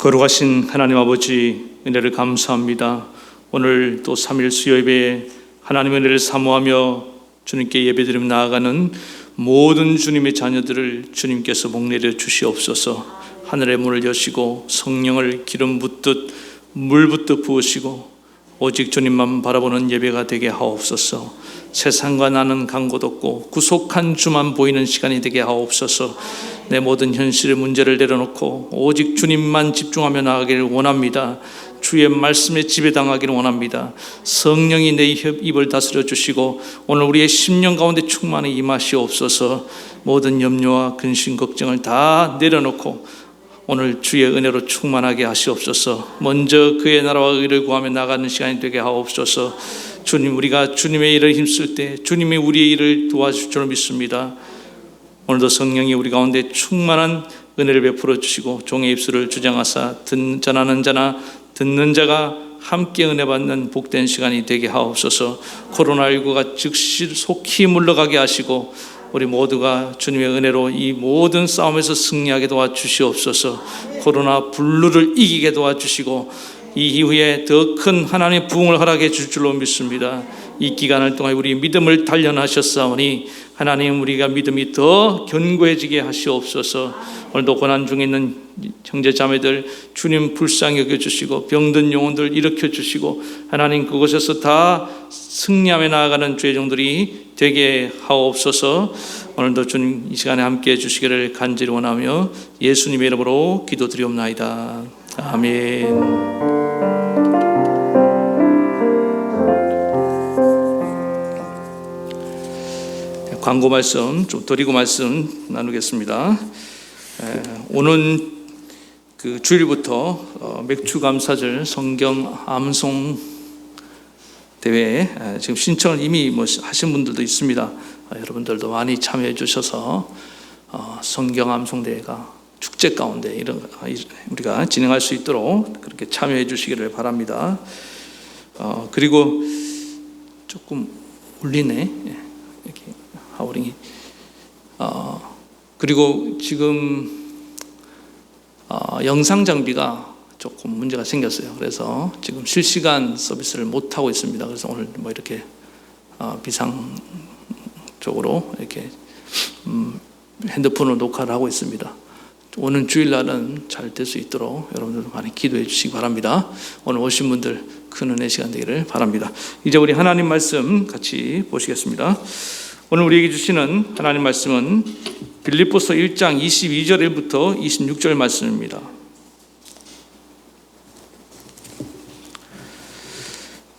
거룩하신 하나님 아버지, 은혜를 감사합니다. 오늘 또 3일 수요예배에 하나님의 은혜를 사모하며 주님께 예배드리며 나아가는 모든 주님의 자녀들을 주님께서 복내려 주시옵소서. 하늘의 문을 여시고 성령을 기름 붓듯 물 붓듯 부으시고 오직 주님만 바라보는 예배가 되게 하옵소서. 세상과 나는 간 곳 없고 구속한 주만 보이는 시간이 되게 하옵소서. 내 모든 현실의 문제를 내려놓고 오직 주님만 집중하며 나아가기를 원합니다. 주의 말씀에 지배당하기를 원합니다. 성령이 내 입을 다스려 주시고 오늘 우리의 심령 가운데 충만히 임하시옵소서. 모든 염려와 근심 걱정을 다 내려놓고 오늘 주의 은혜로 충만하게 하시옵소서. 먼저 그의 나라와 의를 구하며 나가는 시간이 되게 하옵소서. 주님, 우리가 주님의 일을 힘쓸 때 주님이 우리의 일을 도와주실 줄 믿습니다. 오늘도 성령이 우리 가운데 충만한 은혜를 베풀어 주시고 종의 입술을 주장하사 전하는 자나 듣는 자가 함께 은혜 받는 복된 시간이 되게 하옵소서. 코로나19가 즉시 속히 물러가게 하시고 우리 모두가 주님의 은혜로 이 모든 싸움에서 승리하게 도와주시옵소서. 코로나 블루를 이기게 도와주시고 이 이후에 더 큰 하나님의 부흥을 허락해 줄 줄로 믿습니다. 이 기간을 통해 우리 믿음을 단련하셨사오니 하나님, 우리가 믿음이 더 견고해지게 하시옵소서. 오늘도 고난 중에 있는 형제 자매들 주님 불쌍히 여겨주시고 병든 영혼들 일으켜주시고 하나님, 그곳에서 다 승리하며 나아가는 주의 종들이 되게 하옵소서. 오늘도 주님 이 시간에 함께해 주시기를 간절히 원하며 예수님의 이름으로 기도드리옵나이다. 아멘. 광고 말씀 좀 드리고 말씀 나누겠습니다. 오는 그 주일부터 맥주 감사절 성경 암송 대회 지금 신청을 이미 하신 분들도 있습니다. 여러분들도 많이 참여해 주셔서 성경 암송 대회가 축제 가운데 우리가 진행할 수 있도록 그렇게 참여해 주시기를 바랍니다. 그리고 조금 울리네. 이렇게 하우링이. 그리고 지금 영상 장비가 조금 문제가 생겼어요. 그래서 지금 실시간 서비스를 못 하고 있습니다. 그래서 오늘 이렇게 비상적으로 이렇게 핸드폰으로 녹화를 하고 있습니다. 오는 주일날은 잘 될 수 있도록 여러분들도 많이 기도해 주시기 바랍니다. 오늘 오신 분들 큰 은혜 시간 되기를 바랍니다. 이제 우리 하나님 말씀 같이 보시겠습니다. 오늘 우리에게 주시는 하나님 말씀은 빌립보서 1장 22절부터 26절 말씀입니다.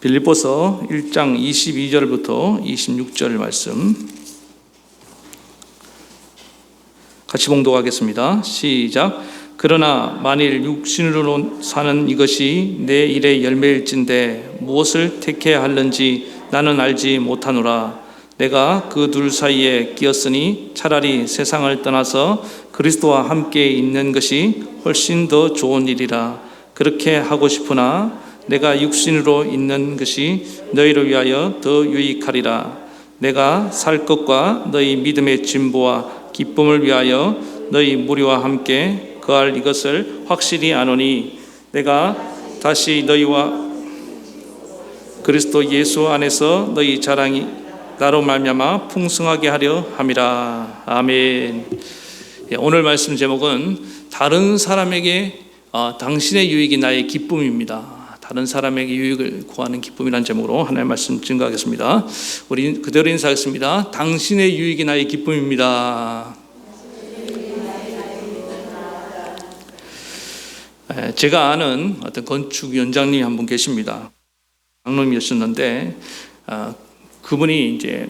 빌립보서 1장 22절부터 26절 말씀 같이 봉독하겠습니다. 시작. 그러나 만일 육신으로 사는 이것이 내 일의 열매일진데 무엇을 택해야 하는지 나는 알지 못하노라. 내가 그 둘 사이에 끼었으니 차라리 세상을 떠나서 그리스도와 함께 있는 것이 훨씬 더 좋은 일이라. 그렇게 하고 싶으나 내가 육신으로 있는 것이 너희를 위하여 더 유익하리라. 내가 살 것과 너희 믿음의 진보와 기쁨을 위하여 너희 무리와 함께 거할 이것을 확실히 아노니 내가 다시 너희와 그리스도 예수 안에서 너희 자랑이 나로 말미암아 풍성하게 하려 함이라. 아멘. 오늘 말씀 제목은 다른 사람에게 당신의 유익이 나의 기쁨입니다. 다른 사람에게 유익을 구하는 기쁨이라는 제목으로 하나님의 말씀 증거하겠습니다. 우리 그대로 인사하겠습니다. 당신의 유익이 나의 기쁨입니다. 제가 아는 어떤 건축 연장님이 한 분 계십니다. 장로님이셨는데 그분이 이제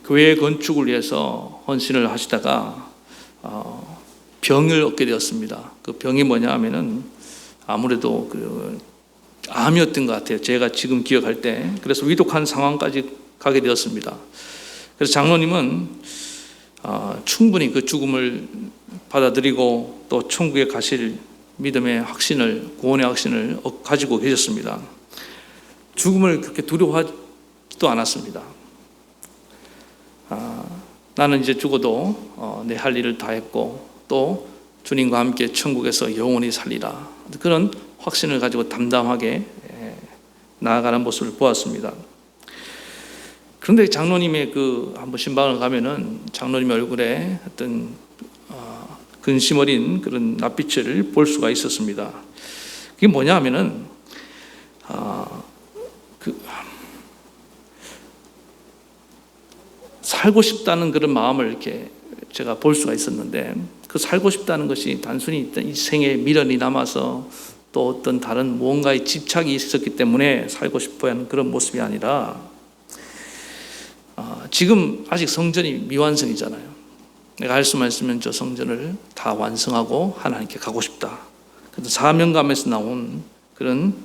교회 건축을 위해서 헌신을 하시다가 병을 얻게 되었습니다. 그 병이 뭐냐 하면은 아무래도 암이었던 것 같아요. 제가 지금 기억할 때. 그래서 위독한 상황까지 가게 되었습니다. 그래서 장로님은 충분히 그 죽음을 받아들이고 또 천국에 가실 믿음의 확신을, 구원의 확신을 가지고 계셨습니다. 죽음을 그렇게 두려워하지도 않았습니다. 나는 이제 죽어도 내 할 일을 다 했고 또 주님과 함께 천국에서 영원히 살리라. 그런 확신을 가지고 담담하게 나아가는 모습을 보았습니다. 그런데 장로님의 한번 신방을 가면은 장로님의 얼굴에 어떤 근심 어린 그런 낯빛을 볼 수가 있었습니다. 그게 뭐냐 하면은 살고 싶다는 그런 마음을 이렇게 제가 볼 수가 있었는데, 그 살고 싶다는 것이 단순히 이 생에 미련이 남아서 또 어떤 다른 무언가에 집착이 있었기 때문에 살고 싶어 하는 그런 모습이 아니라, 지금 아직 성전이 미완성이잖아요. 내가 할 수만 있으면 저 성전을 다 완성하고 하나님께 가고 싶다. 그래서 사명감에서 나온 그런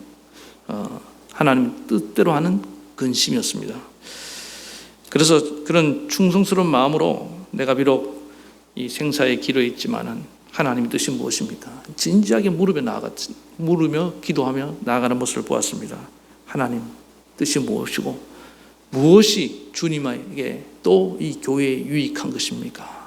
하나님 뜻대로 하는 근심이었습니다. 그래서 그런 충성스러운 마음으로 내가 비록 이 생사의 기로에 있지만은 하나님의 뜻이 무엇입니까? 진지하게 물으며 기도하며 나아가는 모습을 보았습니다. 하나님 뜻이 무엇이고 무엇이 주님에게 또 이 교회에 유익한 것입니까?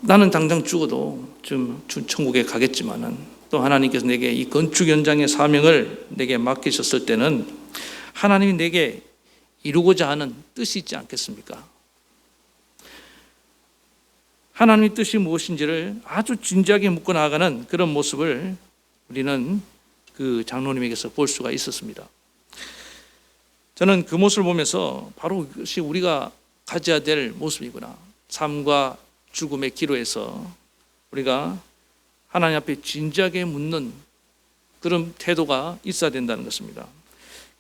나는 당장 죽어도 좀 천국에 가겠지만은 또 하나님께서 내게 이 건축 현장의 사명을 내게 맡기셨을 때는 하나님이 내게 이루고자 하는 뜻이 있지 않겠습니까? 하나님의 뜻이 무엇인지를 아주 진지하게 묻고 나아가는 그런 모습을 우리는 그 장로님에게서 볼 수가 있었습니다. 저는 그 모습을 보면서 바로 이것이 우리가 가져야 될 모습이구나. 삶과 죽음의 기로에서 우리가 하나님 앞에 진지하게 묻는 그런 태도가 있어야 된다는 것입니다.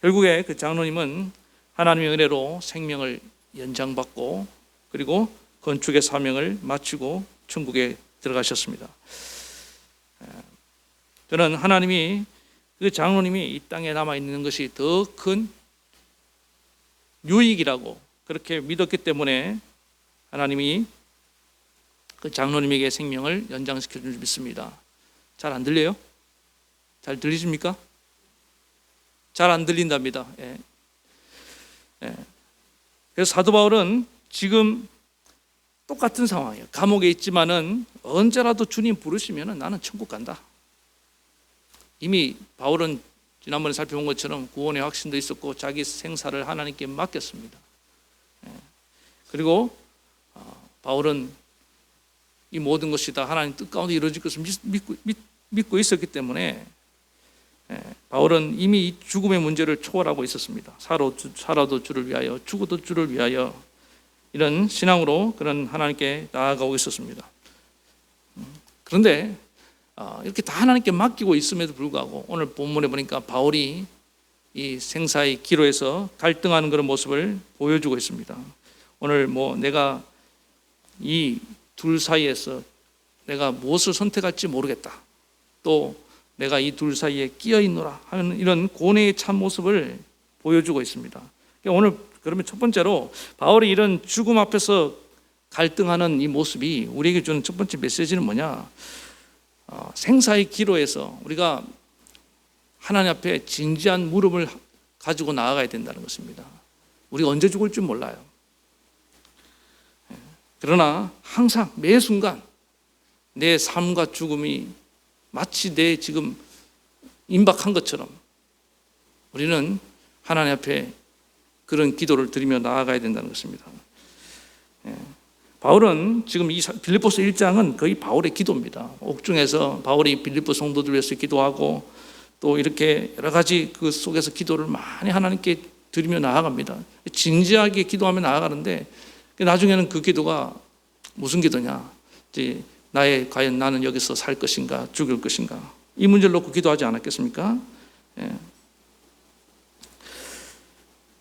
결국에 그 장로님은 하나님의 은혜로 생명을 연장받고 그리고 건축의 사명을 마치고 천국에 들어가셨습니다. 저는 하나님이 그 장로님이 이 땅에 남아있는 것이 더 큰 유익이라고 그렇게 믿었기 때문에 하나님이 그 장로님에게 생명을 연장시켜 줄 줄 믿습니다. 잘 안 들려요? 잘 들리십니까? 잘 안 들린답니다. 예. 그래서 사도 바울은 지금 똑같은 상황이에요. 감옥에 있지만은 언제라도 주님 부르시면은 나는 천국 간다. 이미 바울은 지난번에 살펴본 것처럼 구원의 확신도 있었고 자기 생사를 하나님께 맡겼습니다. 그리고 바울은 이 모든 것이 다 하나님 뜻 가운데 이루어질 것을 믿고 있었기 때문에 바울은 이미 이 죽음의 문제를 초월하고 있었습니다. 살아도 주를 위하여 죽어도 주를 위하여 이런 신앙으로 그런 하나님께 나아가고 있었습니다. 그런데 이렇게 다 하나님께 맡기고 있음에도 불구하고 오늘 본문에 보니까 바울이 이 생사의 기로에서 갈등하는 그런 모습을 보여주고 있습니다. 오늘 내가 이 둘 사이에서 내가 무엇을 선택할지 모르겠다. 또 내가 이 둘 사이에 끼어 있노라 하는 이런 고뇌의 참 모습을 보여주고 있습니다. 오늘 그러면 첫 번째로 바울이 이런 죽음 앞에서 갈등하는 이 모습이 우리에게 주는 첫 번째 메시지는 뭐냐? 생사의 기로에서 우리가 하나님 앞에 진지한 물음을 가지고 나아가야 된다는 것입니다. 우리가 언제 죽을 줄 몰라요. 그러나 항상 매 순간 내 삶과 죽음이 마치 내 지금 임박한 것처럼 우리는 하나님 앞에 그런 기도를 드리며 나아가야 된다는 것입니다. 바울은 지금 이 빌립보서 1장은 거의 바울의 기도입니다. 옥중에서 바울이 빌립보 성도들 위해서 기도하고 또 이렇게 여러 가지 그 속에서 기도를 많이 하나님께 드리며 나아갑니다. 진지하게 기도하며 나아가는데 나중에는 그 기도가 무슨 기도냐? 이제 과연 나는 여기서 살 것인가 죽을 것인가 이 문제를 놓고 기도하지 않았겠습니까?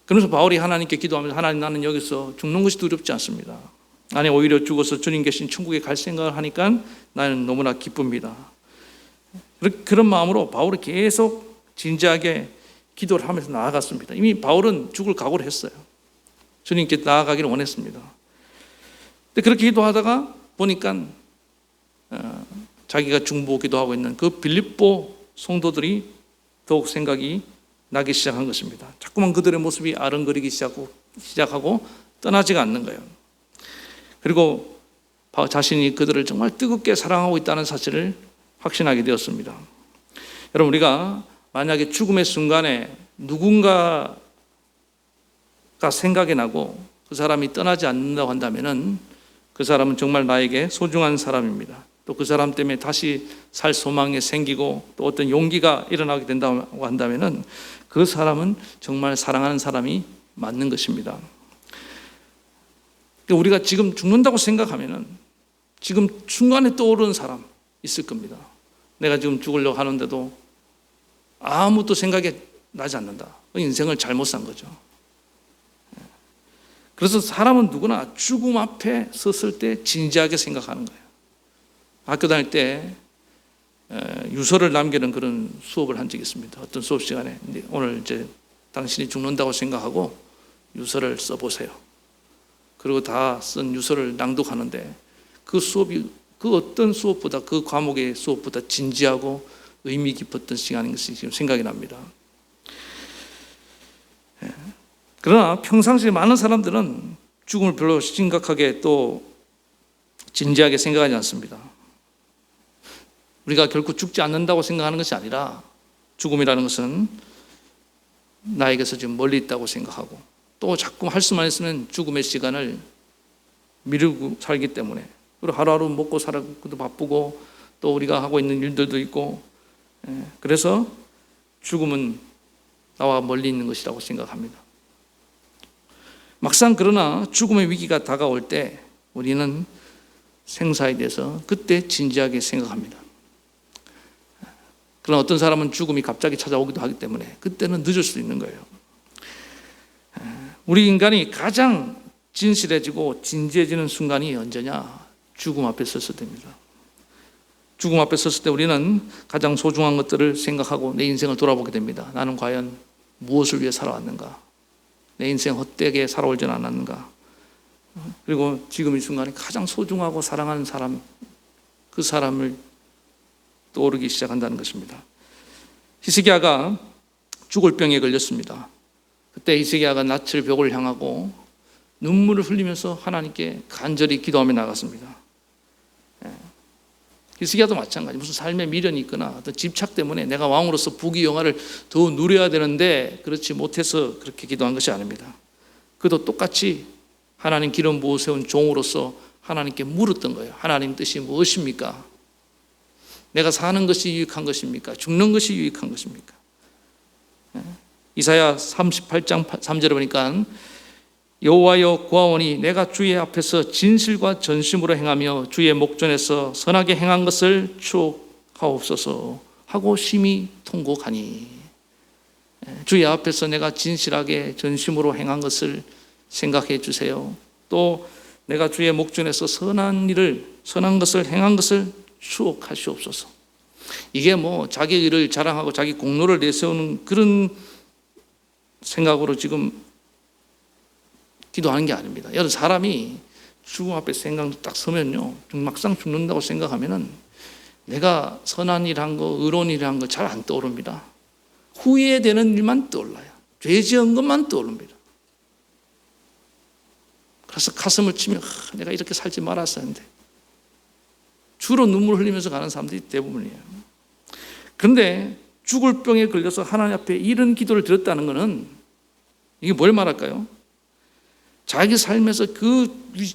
그러면서 바울이 하나님께 기도하면서 하나님 나는 여기서 죽는 것이 두렵지 않습니다. 아니 오히려 죽어서 주님 계신 천국에 갈 생각을 하니까 나는 너무나 기쁩니다. 그런 마음으로 바울이 계속 진지하게 기도를 하면서 나아갔습니다. 이미 바울은 죽을 각오를 했어요. 주님께 나아가기를 원했습니다. 근데 그렇게 기도하다가 보니까 자기가 중보기도 하고 있는 그 빌립보 성도들이 더욱 생각이 나기 시작한 것입니다. 자꾸만 그들의 모습이 아른거리기 시작하고 떠나지가 않는 거예요. 그리고 자신이 그들을 정말 뜨겁게 사랑하고 있다는 사실을 확신하게 되었습니다. 여러분, 우리가 만약에 죽음의 순간에 누군가가 생각이 나고 그 사람이 떠나지 않는다고 한다면 그 사람은 정말 나에게 소중한 사람입니다. 또 그 사람 때문에 다시 살 소망이 생기고 또 어떤 용기가 일어나게 된다고 한다면 그 사람은 정말 사랑하는 사람이 맞는 것입니다. 우리가 지금 죽는다고 생각하면 지금 중간에 떠오르는 사람 있을 겁니다. 내가 지금 죽으려고 하는데도 아무것도 생각이 나지 않는다. 인생을 잘못 산 거죠. 그래서 사람은 누구나 죽음 앞에 섰을 때 진지하게 생각하는 거예요. 학교 다닐 때 유서를 남기는 그런 수업을 한 적이 있습니다. 어떤 수업 시간에 오늘 이제 당신이 죽는다고 생각하고 유서를 써보세요. 그리고 다 쓴 유서를 낭독하는데 그 수업이 그 어떤 수업보다 그 과목의 수업보다 진지하고 의미 깊었던 시간인 것이 지금 생각이 납니다. 그러나 평상시에 많은 사람들은 죽음을 별로 심각하게 또 진지하게 생각하지 않습니다. 우리가 결코 죽지 않는다고 생각하는 것이 아니라 죽음이라는 것은 나에게서 지금 멀리 있다고 생각하고 또 자꾸 할 수만 있으면 죽음의 시간을 미루고 살기 때문에 그리고 하루하루 먹고 살기도 바쁘고 또 우리가 하고 있는 일들도 있고 그래서 죽음은 나와 멀리 있는 것이라고 생각합니다. 막상 그러나 죽음의 위기가 다가올 때 우리는 생사에 대해서 그때 진지하게 생각합니다. 그러나 어떤 사람은 죽음이 갑자기 찾아오기도 하기 때문에 그때는 늦을 수 있는 거예요. 우리 인간이 가장 진실해지고 진지해지는 순간이 언제냐? 죽음 앞에 섰을 때입니다. 죽음 앞에 섰을 때 우리는 가장 소중한 것들을 생각하고 내 인생을 돌아보게 됩니다. 나는 과연 무엇을 위해 살아왔는가? 내 인생 헛되게 살아오지는 않았는가? 그리고 지금 이 순간에 가장 소중하고 사랑하는 사람, 그 사람을 떠오르기 시작한다는 것입니다. 히스기야가 죽을 병에 걸렸습니다. 그때 히스기야가 낯을 벽을 향하고 눈물을 흘리면서 하나님께 간절히 기도하며 나갔습니다. 히스기야도 마찬가지. 무슨 삶에 미련이 있거나 어떤 집착 때문에 내가 왕으로서 부귀영화를 더 누려야 되는데 그렇지 못해서 그렇게 기도한 것이 아닙니다. 그도 똑같이 하나님 기름 부어 세운 종으로서 하나님께 물었던 거예요. 하나님 뜻이 무엇입니까? 내가 사는 것이 유익한 것입니까? 죽는 것이 유익한 것입니까? 이사야 38장 3절에 보니까 여호와여 구하오니 내가 주의 앞에서 진실과 전심으로 행하며 주의 목전에서 선하게 행한 것을 추억하옵소서 하고 심히 통곡하니 주의 앞에서 내가 진실하게 전심으로 행한 것을 생각해 주세요. 또 내가 주의 목전에서 선한 것을 행한 것을 추억하시옵소서. 이게 뭐 자기 일을 자랑하고 자기 공로를 내세우는 그런 생각으로 지금 기도하는 게 아닙니다. 여러분, 사람이 죽음 앞에 생각 딱 서면요, 막상 죽는다고 생각하면은 내가 선한 일 한 거, 의로운 일 한 거 잘 안 떠오릅니다. 후회되는 일만 떠올라요. 죄 지은 것만 떠오릅니다. 그래서 가슴을 치며 내가 이렇게 살지 말았어야 했는데 주로 눈물 흘리면서 가는 사람들이 대부분이에요. 그런데 죽을 병에 걸려서 하나님 앞에 이런 기도를 드렸다는 것은 이게 뭘 말할까요? 자기 삶에서 그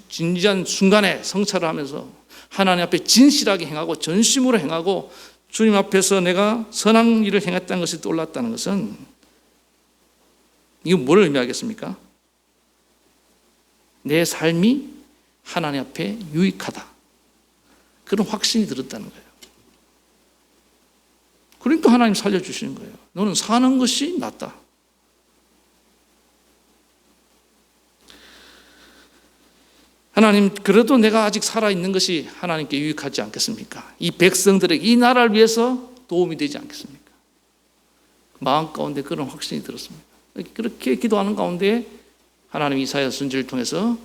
진지한 순간에 성찰을 하면서 하나님 앞에 진실하게 행하고 전심으로 행하고 주님 앞에서 내가 선한 일을 행했다는 것이 떠올랐다는 것은 이게 뭘 의미하겠습니까? 내 삶이 하나님 앞에 유익하다. 그런 확신이 들었다는 거예요. 그러니까 하나님 살려주시는 거예요. 너는 사는 것이 낫다. 하나님, 그래도 내가 아직 살아있는 것이 하나님께 유익하지 않겠습니까? 이 백성들에게, 이 나라를 위해서 도움이 되지 않겠습니까? 마음 가운데 그런 확신이 들었습니다. 그렇게 기도하는 가운데 하나님 이사야 선지를 통해서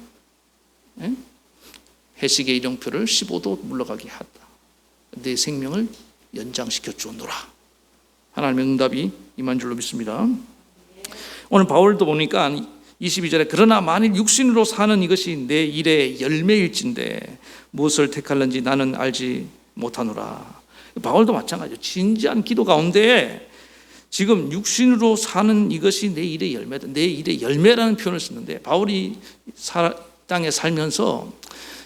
해식의 일용표를 15도 물러가게 하다. 내 생명을 연장시켜 주노라. 하나님의 응답이 임한 줄로 믿습니다. 오늘 바울도 보니까 22절에 그러나 만일 육신으로 사는 이것이 내 일의 열매일진데 무엇을 택할는지 나는 알지 못하노라. 바울도 마찬가지죠. 진지한 기도 가운데 지금 육신으로 사는 이것이 내 일의 열매다. 내 일의 열매라는 표현을 쓰는데 바울이 땅에 살면서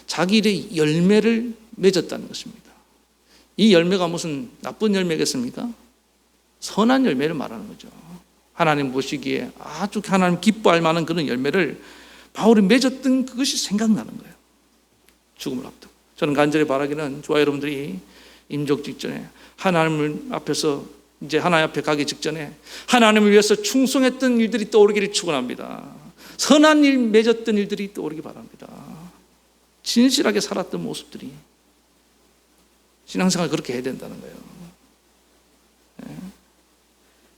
자기 일의 열매를 맺었다는 것입니다. 이 열매가 무슨 나쁜 열매겠습니까? 선한 열매를 말하는 거죠. 하나님 보시기에 아주 하나님 기뻐할 만한 그런 열매를 바울이 맺었던 그것이 생각나는 거예요. 죽음을 앞두고. 저는 간절히 바라기는 저와 여러분들이 임종 직전에 하나님 앞에서 이제 하나님 앞에 가기 직전에 하나님을 위해서 충성했던 일들이 떠오르기를 축원합니다. 선한 일 맺었던 일들이 떠오르기 바랍니다. 진실하게 살았던 모습들이 신앙생활 그렇게 해야 된다는 거예요.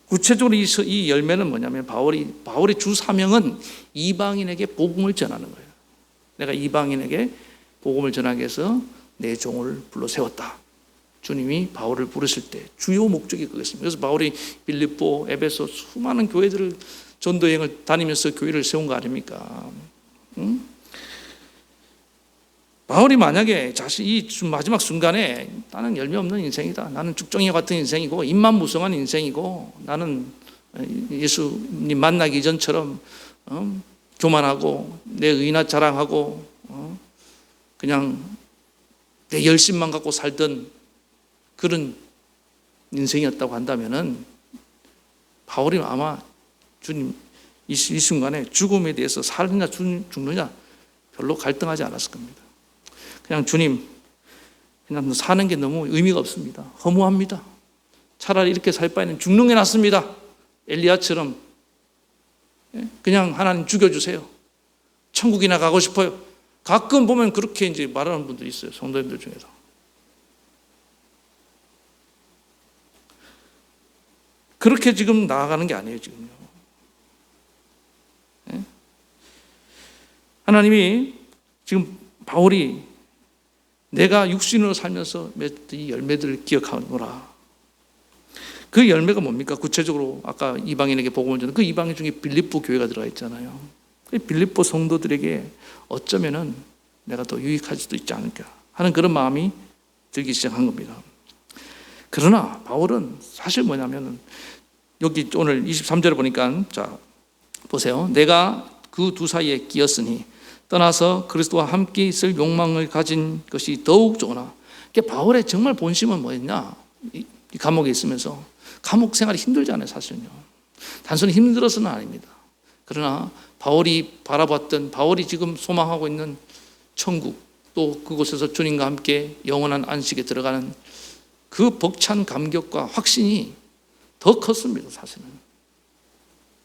구체적으로 이 열매는 뭐냐면 바울의 주 사명은 이방인에게 복음을 전하는 거예요. 내가 이방인에게 복음을 전하기 위해서 내 종을 불러 세웠다. 주님이 바울을 부르실 때 주요 목적이 그것입니다. 그래서 바울이 빌립보, 에베소 수많은 교회들을 전도 여행을 다니면서 교회를 세운 거 아닙니까? 바울이 만약에 이 마지막 순간에 나는 열매 없는 인생이다. 나는 죽정이 같은 인생이고 입만 무성한 인생이고 나는 예수님 만나기 이전처럼 교만하고 내 의나 자랑하고 그냥 내 열심만 갖고 살던 그런 인생이었다고 한다면은 바울이 아마 주님 이 순간에 죽음에 대해서 살느냐 죽느냐 별로 갈등하지 않았을 겁니다. 그냥 주님, 그냥 사는 게 너무 의미가 없습니다. 허무합니다. 차라리 이렇게 살 바에는 죽는 게 낫습니다. 엘리야처럼 그냥 하나님 죽여주세요. 천국이나 가고 싶어요. 가끔 보면 그렇게 이제 말하는 분들이 있어요. 성도님들 중에서. 그렇게 지금 나아가는 게 아니에요, 지금요. 하나님이 지금 바울이 내가 육신으로 살면서 맺은 이 열매들을 기억하노라. 그 열매가 뭡니까? 구체적으로 아까 이방인에게 복음을 전하는 그 이방인 중에 빌립보 교회가 들어가 있잖아요. 빌립보 성도들에게 어쩌면은 내가 더 유익할 수도 있지 않을까 하는 그런 마음이 들기 시작한 겁니다. 그러나 바울은 사실 뭐냐면은 여기 오늘 23절에 보니까 자 보세요. 내가 그 두 사이에 끼었으니 떠나서 그리스도와 함께 있을 욕망을 가진 것이 더욱 좋으나. 바울의 정말 본심은 뭐였냐? 이 감옥에 있으면서 감옥 생활이 힘들잖아요, 사실은요. 단순히 힘들어서는 아닙니다. 그러나 바울이 바라봤던, 바울이 지금 소망하고 있는 천국, 또 그곳에서 주님과 함께 영원한 안식에 들어가는 그 벅찬 감격과 확신이 더 컸습니다, 사실은.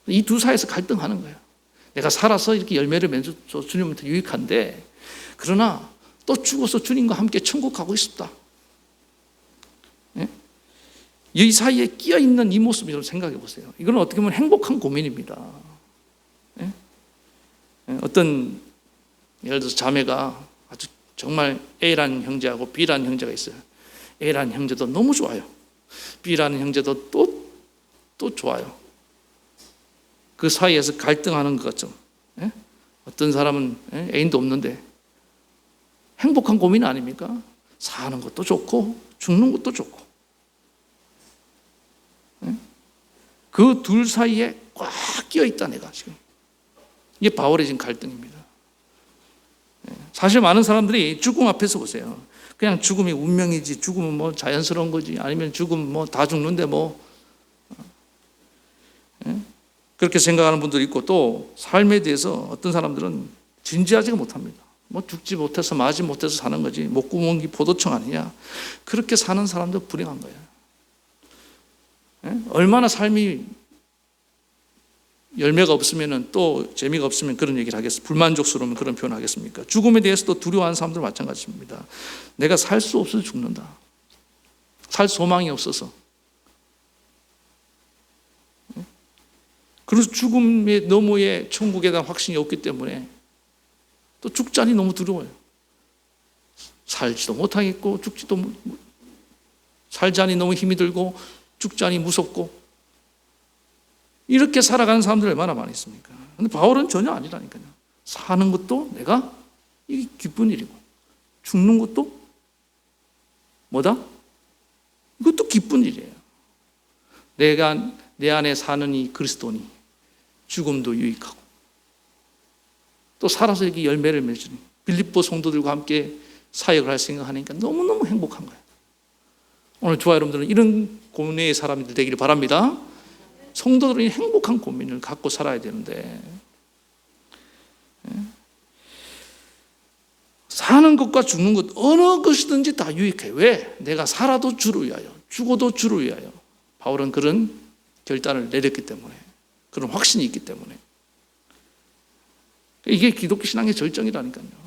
이 두 사이에서 갈등하는 거예요. 내가 살아서 이렇게 열매를 맺어서 주님한테 유익한데, 그러나 또 죽어서 주님과 함께 천국 가고 싶다. 이 사이에 끼어있는 이 모습을 여러분 생각해 보세요. 이건 어떻게 보면 행복한 고민입니다. 어떤 예를 들어서 자매가 아주 정말 A라는 형제하고 B라는 형제가 있어요. A라는 형제도 너무 좋아요. B라는 형제도 또 좋아요. 그 사이에서 갈등하는 것 같죠. 어떤 사람은 애인도 없는데 행복한 고민 아닙니까? 사는 것도 좋고 죽는 것도 좋고. 그 둘 사이에 꽉 끼어있다 내가 지금. 이게 바울의 지금 갈등입니다. 사실 많은 사람들이 죽음 앞에서 보세요. 그냥 죽음이 운명이지, 죽음은 뭐 자연스러운 거지, 아니면 죽음 뭐 다 죽는데 뭐 그렇게 생각하는 분들이 있고, 또 삶에 대해서 어떤 사람들은 진지하지가 못합니다. 뭐 죽지 못해서 마지 못해서 사는 거지, 목구멍이 포도청 아니냐, 그렇게 사는 사람도 불행한 거예요. 얼마나 삶이 열매가 없으면, 또 재미가 없으면 그런 얘기를 하겠습니까? 불만족스러우면 그런 표현을 하겠습니까? 죽음에 대해서도 두려워하는 사람들 마찬가지입니다. 내가 살 수 없어서 죽는다. 살 소망이 없어서. 그래서 죽음의 너머에 천국에 대한 확신이 없기 때문에 또 죽자니 너무 두려워요. 살지도 못하겠고, 살자니 너무 힘이 들고, 죽자니 무섭고. 이렇게 살아가는 사람들 얼마나 많이 있습니까? 근데 바울은 전혀 아니라니까요. 사는 것도 내가 이게 기쁜 일이고, 죽는 것도 뭐다? 이것도 기쁜 일이에요. 내가 내 안에 사는 이 그리스도니 죽음도 유익하고, 또 살아서 이렇게 열매를 맺으니 빌립보 성도들과 함께 사역을 할 생각하니까 너무너무 행복한 거예요. 오늘 저와 여러분들은 이런 고민의 사람들 되기를 바랍니다. 성도들은 행복한 고민을 갖고 살아야 되는데, 사는 것과 죽는 것 어느 것이든지 다 유익해요. 왜? 내가 살아도 주를 위하여, 죽어도 주를 위하여. 바울은 그런 결단을 내렸기 때문에, 그런 확신이 있기 때문에. 이게 기독교 신앙의 절정이라니까요.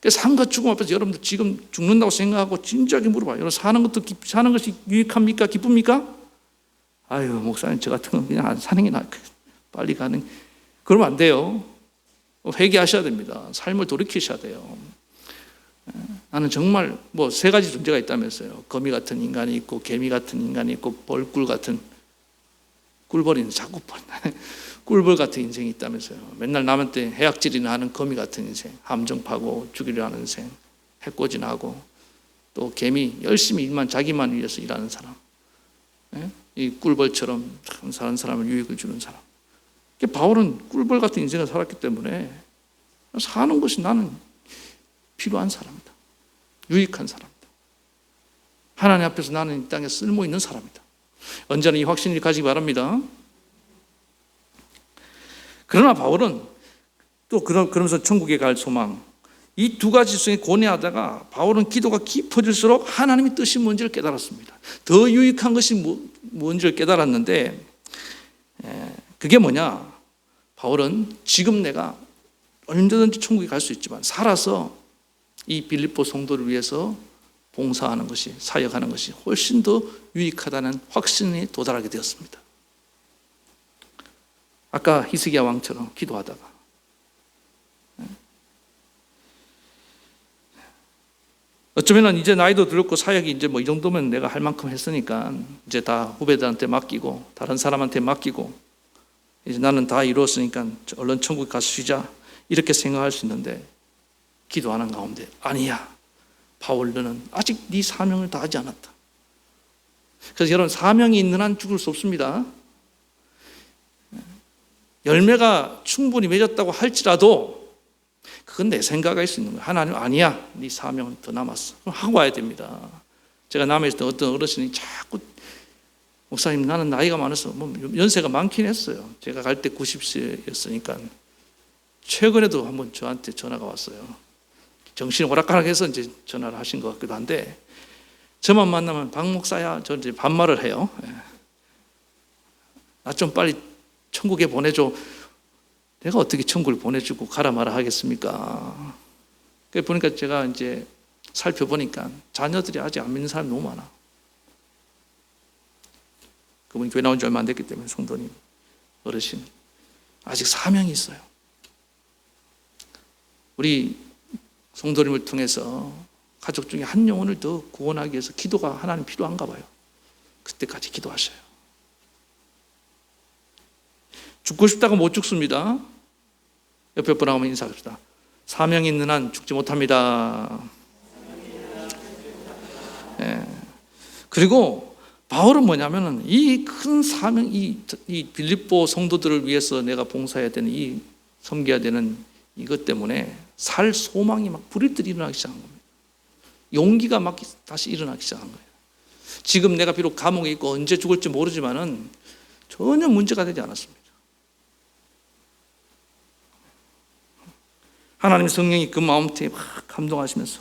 삶과 죽음 앞에서 여러분들 지금 죽는다고 생각하고 진지하게 물어봐요. 여러분, 사는 것이 유익합니까? 기쁩니까? 아유, 목사님, 저 같은 건 그냥 안 사는 게 나을 거예요. 빨리 가는. 그러면 안 돼요. 회개하셔야 됩니다. 삶을 돌이키셔야 돼요. 나는 정말 세 가지 존재가 있다면서요. 거미 같은 인간이 있고, 개미 같은 인간이 있고, 벌꿀 같은, 꿀벌이는 자꾸 꿀벌 같은 인생이 있다면서요. 맨날 남한테 해악질이나 하는 거미 같은 인생, 함정 파고 죽이려 하는 인생, 해코지나 하고, 또 개미 열심히 일만 자기만 위해서 일하는 사람, 이 꿀벌처럼 사는 사람을 유익을 주는 사람. 바울은 꿀벌 같은 인생을 살았기 때문에 사는 것이 나는 필요한 사람이다. 유익한 사람이다. 하나님 앞에서 나는 이 땅에 쓸모 있는 사람이다. 언제나 이 확신을 가지기 바랍니다. 그러나 바울은 또 그러면서 천국에 갈 소망, 이 두 가지 중에 고뇌하다가 바울은 기도가 깊어질수록 하나님의 뜻이 뭔지를 깨달았습니다. 더 유익한 것이 뭔지를 깨달았는데, 그게 뭐냐? 바울은 지금 내가 언제든지 천국에 갈 수 있지만 살아서 이 빌립보 성도를 위해서 봉사하는 것이, 사역하는 것이 훨씬 더 유익하다는 확신에 도달하게 되었습니다. 아까 히스기야 왕처럼 기도하다가, 어쩌면 이제 나이도 들었고 사역이 이제 이 정도면 내가 할 만큼 했으니까 이제 다 후배들한테 맡기고 다른 사람한테 맡기고 이제 나는 다 이루었으니까 얼른 천국에 가서 쉬자, 이렇게 생각할 수 있는데, 기도하는 가운데 아니야, 바울 너는 아직 네 사명을 다하지 않았다. 그래서 여러분, 사명이 있는 한 죽을 수 없습니다. 열매가 충분히 맺었다고 할지라도 그건 내 생각일 수 있는 거예요. 하나님 아니야, 네 사명은 더 남았어. 그럼 하고 와야 됩니다. 제가 남해 있을 때 어떤 어르신이 자꾸, 목사님 나는 나이가 많아서 연세가 많긴 했어요. 제가 갈 때 90세였으니까 최근에도 한번 저한테 전화가 왔어요. 정신이 오락가락해서 이제 전화를 하신 것 같기도 한데, 저만 만나면 박 목사야, 저 이제 반말을 해요. 나 좀 빨리 천국에 보내줘. 내가 어떻게 천국을 보내주고 가라 마라 하겠습니까? 그래서 보니까 제가 이제 살펴보니까 자녀들이 아직 안 믿는 사람이 너무 많아. 그분이 교회 나온 지 얼마 안 됐기 때문에, 성도님, 어르신, 아직 사명이 있어요. 우리 성도님을 통해서 가족 중에 한 영혼을 더 구원하기 위해서 기도가 하나님 필요한가 봐요. 그때까지 기도하셔요. 죽고 싶다고 못 죽습니다. 옆에 분하고 인사합시다. 사명이 있는 한 죽지 못합니다. 그리고 바울은 뭐냐면은 이 큰 사명, 이 빌립보 성도들을 위해서 내가 봉사해야 되는, 이 섬겨야 되는 이것 때문에 살 소망이 막 불일들이 일어나기 시작한 겁니다. 용기가 막 다시 일어나기 시작한 거예요. 지금 내가 비록 감옥에 있고 언제 죽을지 모르지만은 전혀 문제가 되지 않았습니다. 하나님 성령이 그 마음에 막 감동하시면서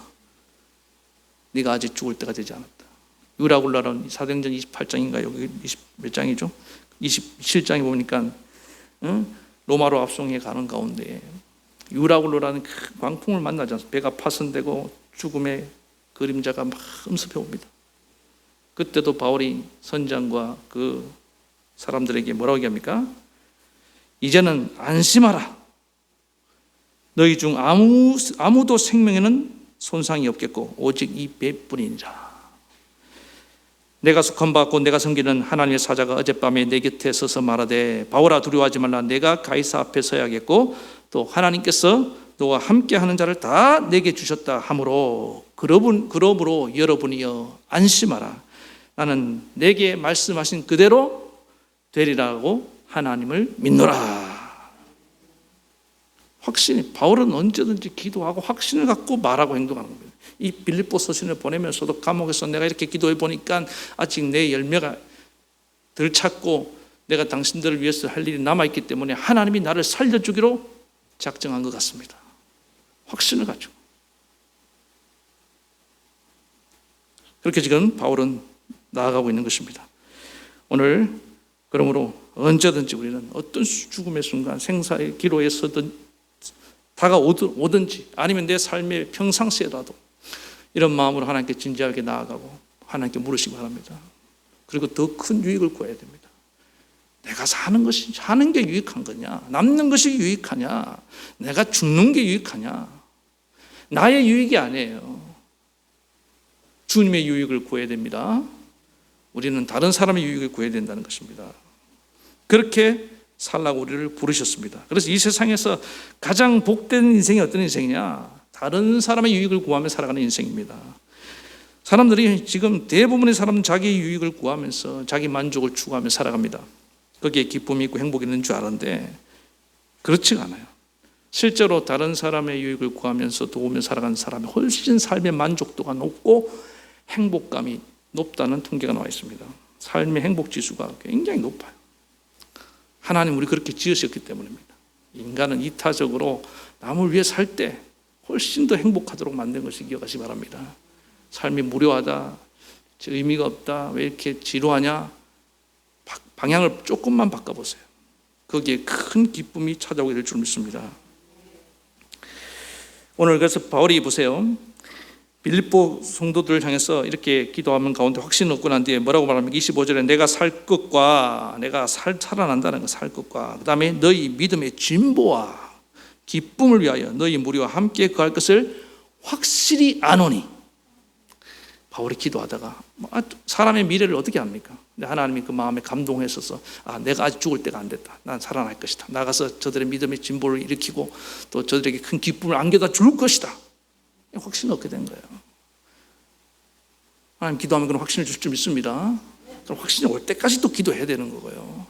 네가 아직 죽을 때가 되지 않았다. 유라굴라라는 사도행전 28장인가 여기 20몇 장이죠? 27장에 보니까 로마로 압송해 가는 가운데 유라굴로라는 큰 광풍을 만나지 않습니까? 배가 파손되고 죽음의 그림자가 막 음습해 옵니다. 그때도 바울이 선장과 그 사람들에게 뭐라고 얘기합니까? 이제는 안심하라. 너희 중 아무도 생명에는 손상이 없겠고 오직 이 배뿐이니라. 내가 속한 바 곧 내가 섬기는 하나님의 사자가 어젯밤에 내 곁에 서서 말하되 바오라 두려워하지 말라. 내가 가이사 앞에 서야겠고 또 하나님께서 너와 함께하는 자를 다 내게 주셨다 하므로 그러므로 여러분이여 안심하라. 나는 내게 말씀하신 그대로 되리라고 하나님을 믿노라. 확신이, 바울은 언제든지 기도하고 확신을 갖고 말하고 행동하는 겁니다. 이 빌립보 서신을 보내면서도 감옥에서 내가 이렇게 기도해 보니까 아직 내 열매가 덜 찼고 내가 당신들을 위해서 할 일이 남아있기 때문에 하나님이 나를 살려주기로 작정한 것 같습니다. 확신을 가지고. 그렇게 지금 바울은 나아가고 있는 것입니다. 오늘 그러므로 언제든지 우리는 어떤 죽음의 순간, 생사의 기로에서든 다가오든지 아니면 내 삶의 평상시에라도 이런 마음으로 하나님께 진지하게 나아가고 하나님께 물으시기 바랍니다. 그리고 더 큰 유익을 구해야 됩니다. 내가 사는 게 유익한 거냐? 남는 것이 유익하냐? 내가 죽는 게 유익하냐? 나의 유익이 아니에요. 주님의 유익을 구해야 됩니다. 우리는 다른 사람의 유익을 구해야 된다는 것입니다. 그렇게 살라고 우리를 부르셨습니다. 그래서 이 세상에서 가장 복된 인생이 어떤 인생이냐? 다른 사람의 유익을 구하며 살아가는 인생입니다. 사람들이 지금 대부분의 사람은 자기 유익을 구하면서 자기 만족을 추구하며 살아갑니다. 거기에 기쁨이 있고 행복이 있는 줄 아는데 그렇지가 않아요. 실제로 다른 사람의 유익을 구하면서 도우며 살아가는 사람이 훨씬 삶의 만족도가 높고 행복감이 높다는 통계가 나와 있습니다. 삶의 행복 지수가 굉장히 높아요. 하나님 우리 그렇게 지으셨기 때문입니다. 인간은 이타적으로 남을 위해 살 때 훨씬 더 행복하도록 만든 것을 기억하시기 바랍니다. 삶이 무료하다, 의미가 없다, 왜 이렇게 지루하냐? 방향을 조금만 바꿔보세요. 거기에 큰 기쁨이 찾아오게 될 줄 믿습니다. 오늘 그래서 바울이 보세요. 빌립보 성도들을 향해서 이렇게 기도하는 가운데 확신을 얻고 난 뒤에 뭐라고 말합니까? 25절에 내가 살 것과 내가 살아난다는 거, 살 것과 그 다음에 너희 믿음의 진보와 기쁨을 위하여 너희 무리와 함께 거할 것을 확실히 아노니. 바울이 기도하다가 사람의 미래를 어떻게 합니까? 근데 하나님이 그 마음에 감동했어서 내가 아직 죽을 때가 안 됐다. 난 살아날 것이다. 나가서 저들의 믿음의 진보를 일으키고 또 저들에게 큰 기쁨을 안겨다 줄 것이다. 확신을 얻게 된 거예요. 하나님 기도하면 그런 확신을 줄 줄 믿습니다. 그럼 확신이 올 때까지 또 기도해야 되는 거고요.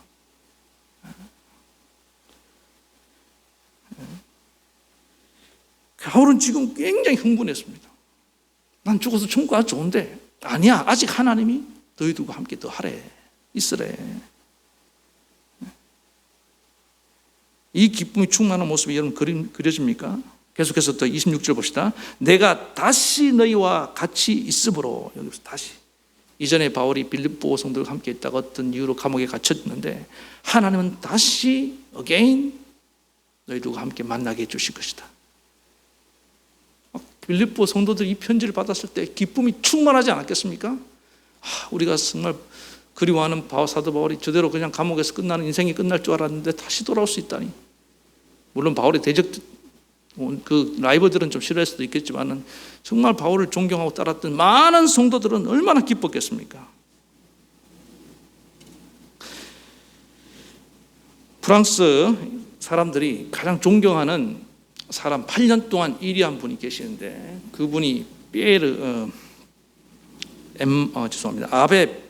바울은 지금 굉장히 흥분했습니다. 난 죽어서 천국 가도 좋은데 아니야. 아직 하나님이 너희들과 함께 더 하래. 있으래. 이 기쁨이 충만한 모습이 여러분 그려집니까? 계속해서 또 26절 봅시다. 내가 다시 너희와 같이 있으므로. 여기서 다시. 이전에 바울이 빌립보 성도들과 함께 있다가 어떤 이유로 감옥에 갇혔는데 하나님은 다시 again 너희들과 함께 만나게 해주실 것이다. 빌립보 성도들이 이 편지를 받았을 때 기쁨이 충만하지 않았겠습니까? 우리가 정말 그리워하는 사도 바울이 저대로 그냥 감옥에서 끝나는 인생이 끝날 줄 알았는데 다시 돌아올 수 있다니. 물론 바울의 그 라이벌들은 좀 싫어할 수도 있겠지만 정말 바울을 존경하고 따랐던 많은 성도들은 얼마나 기뻤겠습니까? 프랑스 사람들이 가장 존경하는 사람 8년 동안 1위 한 분이 계시는데 그분이 아베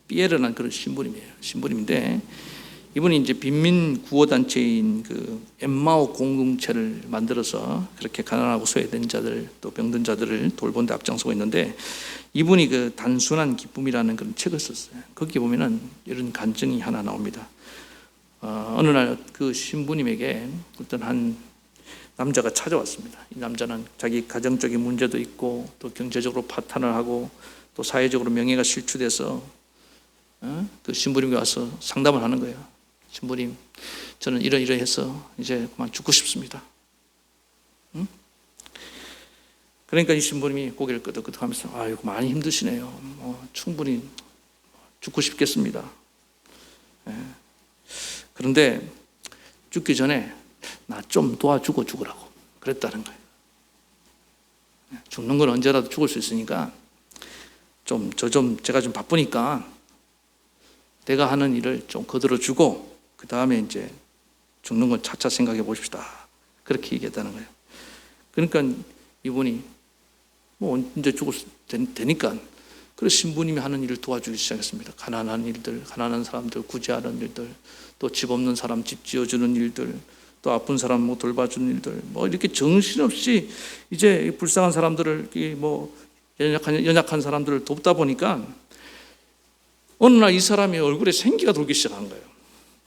피에르라는 그런 신부님인데 이분이 이제 빈민 구호 단체인 그 엠마오 공동체를 만들어서 그렇게 가난하고 소외된 자들 또 병든 자들을 돌본 데 앞장서고 있는데 이분이 그 단순한 기쁨이라는 그런 책을 썼어요. 거기 보면은 이런 간증이 하나 나옵니다. 어느 날 그 신부님에게 어떤 한 남자가 찾아왔습니다. 이 남자는 자기 가정적인 문제도 있고 또 경제적으로 파탄을 하고 또 사회적으로 명예가 실추돼서 그 신부님이 와서 상담을 하는 거예요. 신부님, 저는 이러이러해서 이제 그만 죽고 싶습니다. 그러니까 이 신부님이 고개를 끄덕끄덕하면서 아이고 많이 힘드시네요. 충분히 죽고 싶겠습니다. 그런데 죽기 전에 나 좀 도와주고 죽으라고 그랬다는 거예요. 죽는 건 언제라도 죽을 수 있으니까 제가 좀 바쁘니까 내가 하는 일을 좀 거들어주고 그 다음에 이제 죽는 건 차차 생각해 보십시다. 그렇게 얘기했다는 거예요. 그러니까 이분이 뭐 언제 죽을 되니까 그래서 신부님이 하는 일을 도와주기 시작했습니다. 가난한 일들, 가난한 사람들 구제하는 일들, 또 집 없는 사람 집 지어주는 일들, 또 아픈 사람 뭐 돌봐주는 일들, 뭐 이렇게 정신없이 이제 불쌍한 사람들을 뭐 연약한 사람들을 돕다 보니까 어느 날 이 사람의 얼굴에 생기가 돌기 시작한 거예요.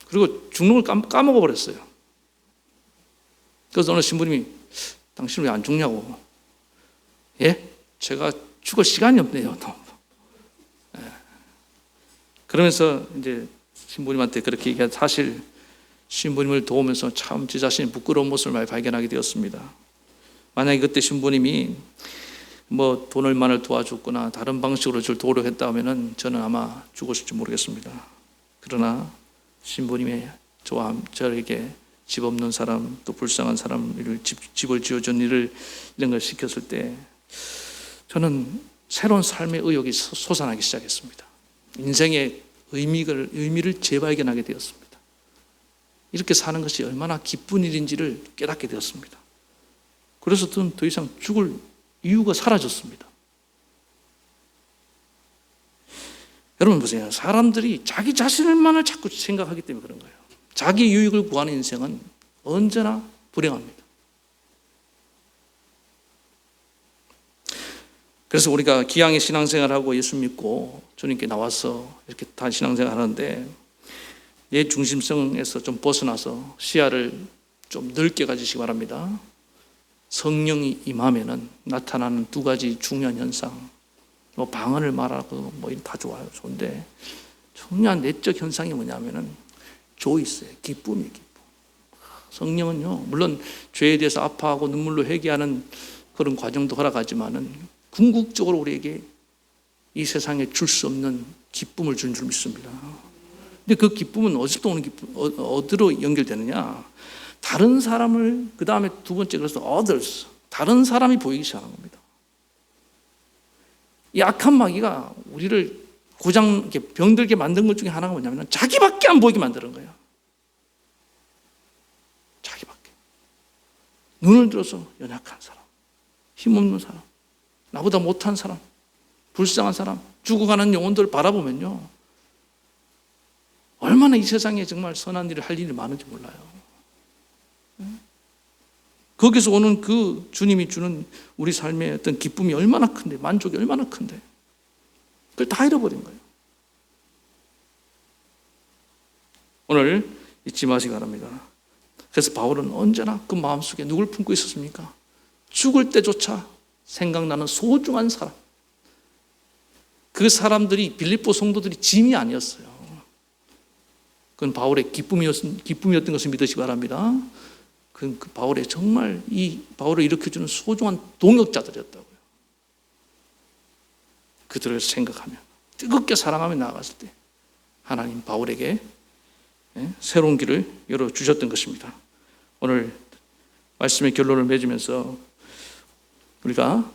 그리고 죽는 걸 까먹어 버렸어요. 그래서 어느 신부님이 당신 왜 안 죽냐고. 예? 제가 죽을 시간이 없네요. 예. 그러면서 이제 신부님한테 그렇게 얘기한 사실 신부님을 도우면서 참 제 자신의 부끄러운 모습을 많이 발견하게 되었습니다. 만약에 그때 신부님이 뭐 돈 얼마를 도와줬거나 다른 방식으로 저를 도우려고 했다 하면은 저는 아마 죽었을지 모르겠습니다. 그러나 신부님의 저에게 집 없는 사람 또 불쌍한 사람을 집을 지어준 일을 이런 걸 시켰을 때 저는 새로운 삶의 의욕이 솟아나기 시작했습니다. 인생의 의미를 재발견하게 되었습니다. 이렇게 사는 것이 얼마나 기쁜 일인지를 깨닫게 되었습니다. 그래서 저는 더 이상 죽을 이유가 사라졌습니다. 여러분 보세요. 사람들이 자기 자신만을 자꾸 생각하기 때문에 그런 거예요. 자기 유익을 구하는 인생은 언제나 불행합니다. 그래서 우리가 기양의 신앙생활하고 예수 믿고 주님께 나와서 이렇게 다 신앙생활 하는데 내 중심성에서 좀 벗어나서 시야를 좀 넓게 가지시기 바랍니다. 성령이 임하면은 나타나는 두 가지 중요한 현상, 뭐 방언을 말하고 뭐 다 좋아요, 좋은데 중요한 내적 현상이 뭐냐면은 조이스예요. 기쁨이에요, 기쁨. 성령은요, 물론 죄에 대해서 아파하고 눈물로 회개하는 그런 과정도 허락하지만은 궁극적으로 우리에게 이 세상에 줄 수 없는 기쁨을 준 줄 믿습니다. 근데 그 기쁨은 어디서 오는 기쁨, 어디로 연결되느냐? 다른 사람을, 그 다음에 두 번째 그래서 others, 다른 사람이 보이기 시작하는 겁니다. 이 악한 마귀가 우리를 고장 이렇게 병들게 만든 것 중에 하나가 뭐냐면 자기밖에 안 보이게 만드는 거예요. 자기밖에. 눈을 들어서 연약한 사람, 힘없는 사람, 나보다 못한 사람, 불쌍한 사람, 죽어가는 영혼들을 바라보면요, 얼마나 이 세상에 정말 선한 일을 할 일이 많은지 몰라요. 거기서 오는 그 주님이 주는 우리 삶의 어떤 기쁨이 얼마나 큰데, 만족이 얼마나 큰데, 그걸 다 잃어버린 거예요. 오늘 잊지 마시기 바랍니다. 그래서 바울은 언제나 그 마음속에 누굴 품고 있었습니까? 죽을 때조차 생각나는 소중한 사람. 그 사람들이 빌립보 성도들이 짐이 아니었어요. 그건 바울의 기쁨이었던 것을 믿으시기 바랍니다. 그 바울의 정말 이 바울을 일으켜주는 소중한 동역자들이었다고요. 그들을 생각하며 뜨겁게 사랑하며 나아갔을 때 하나님 바울에게 새로운 길을 열어주셨던 것입니다. 오늘 말씀의 결론을 맺으면서 우리가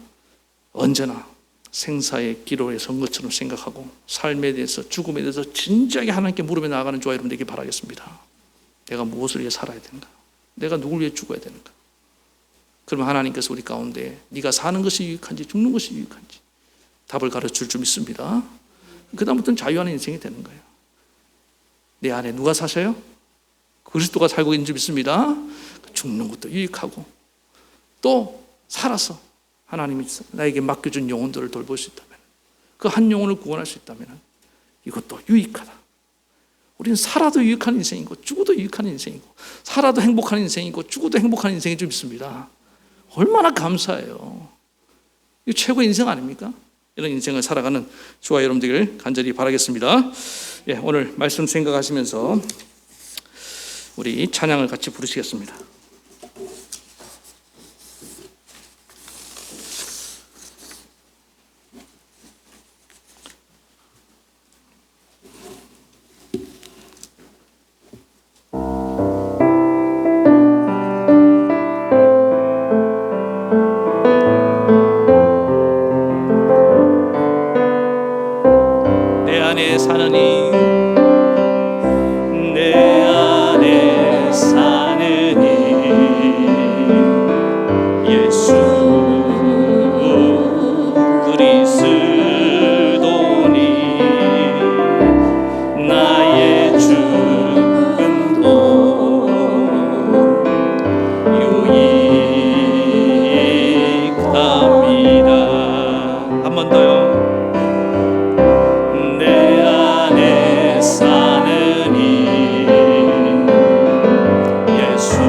언제나 생사의 기로에 선 것처럼 생각하고 삶에 대해서 죽음에 대해서 진지하게 하나님께 물으며 나아가는 저와 여러분 되길 바라겠습니다. 내가 무엇을 위해 살아야 되는가? 내가 누굴 위해 죽어야 되는가? 그러면 하나님께서 우리 가운데 네가 사는 것이 유익한지 죽는 것이 유익한지 답을 가르칠 줄 믿습니다. 그 다음부터는 자유하는 인생이 되는 거예요. 내 안에 누가 사셔요? 그리스도가 살고 있는 줄 믿습니다. 죽는 것도 유익하고 또 살아서 하나님이 나에게 맡겨준 영혼들을 돌볼 수 있다면, 그 한 영혼을 구원할 수 있다면 이것도 유익하다. 우리는 살아도 유익한 인생이고 죽어도 유익한 인생이고 살아도 행복한 인생이고 죽어도 행복한 인생인 줄 믿습니다. 얼마나 감사해요. 이거 최고의 인생 아닙니까? 이런 인생을 살아가는 저와 여러분 되기를 간절히 바라겠습니다. 예, 오늘 말씀 생각하시면서 우리 찬양을 같이 부르시겠습니다. 안에 사느니 내 안에 사느니 예수 그리스도니 나의 죽음도 유익합니다. 한 번 더요. 내 안에 사느니 예수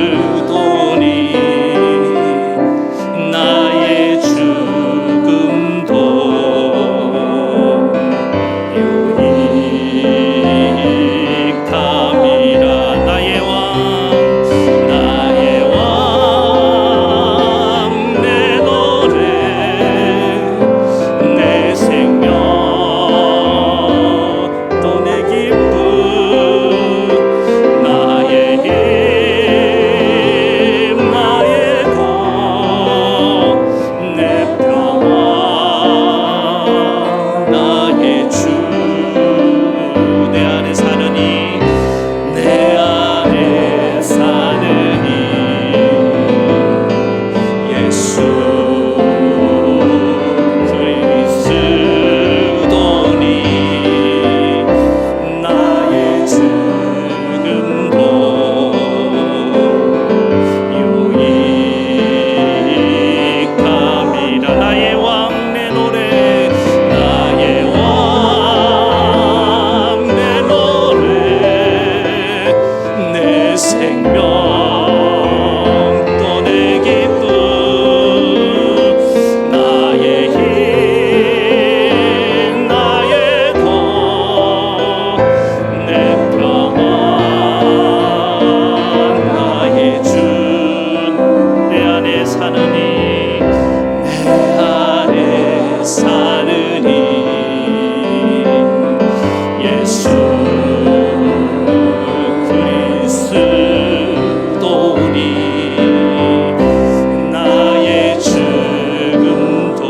그리스도니 나의 죽음도 유익함이라. 나의 왕 내 노래 내 생명 또 내 기쁨 나의 힘 나의 것 내 평화 나의 주 내 안에 사느니 내 안에 사느니 예수 그리스도니 나의 죽음도 유익함이라. 나의 왕 내 노래 나의 왕 내 노래 내 생명 또 내 기쁨 나의 힘 나의 것 내 평화 나의 주 내 안에 사느니 내 안에 사느니 예수 그리스도니 나의 죽음도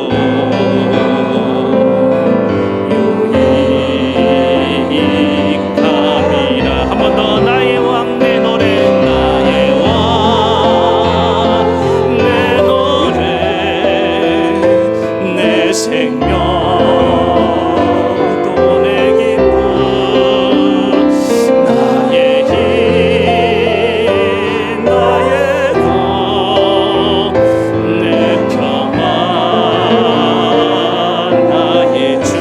유익함이라. 한 번 더. 나의 왕 내 노래 나의 왕 내 노래 내 생명 또 내 기쁨 나의 힘 나의 것 내 평화 나의 주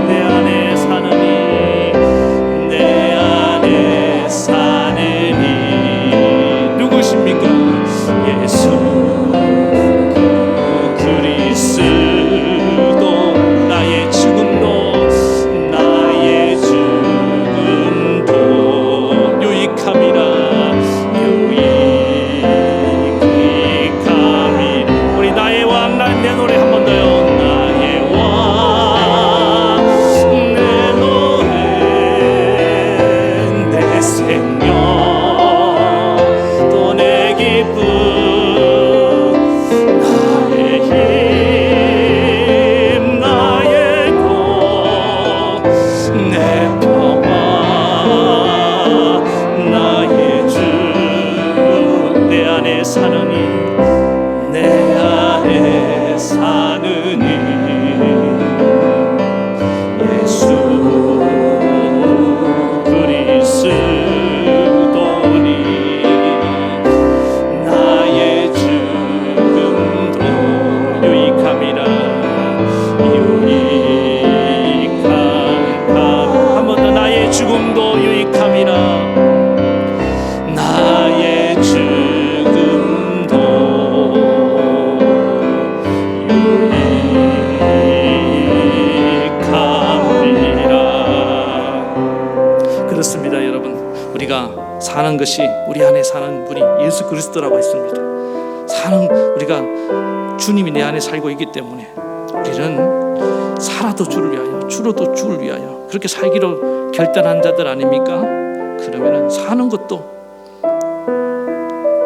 내 안에 사느니 내 안에 사느니 누구십니까? 예수 그리스도 나의 죽음도 나의 죽음도 유익함이라. 유익함이라. 우리 나의 왕 내 노래 한 번 더요. 나의 왕 내 노래 내 생명 또 내 기쁨 나의 힘 나의 것 내 평화 나의 주 내 안에 사느니 내 안에 사느니 예수 그리스도니 나의 죽음도 유익함이라. 유익함 한 번 더. 나의 죽음도 유익함이라. 나의 죽음도 유익함이라. 그렇습니다, 여러분. 우리가 사는 것이 우리 안에 사는 분이 예수 그리스도라고 했습니다. 우리가 주님이 내 안에 살고 있기 때문에 우리는 살아도 주를 위하여 죽어도 주를 위하여 그렇게 살기로 결단한 자들 아닙니까? 그러면 사는 것도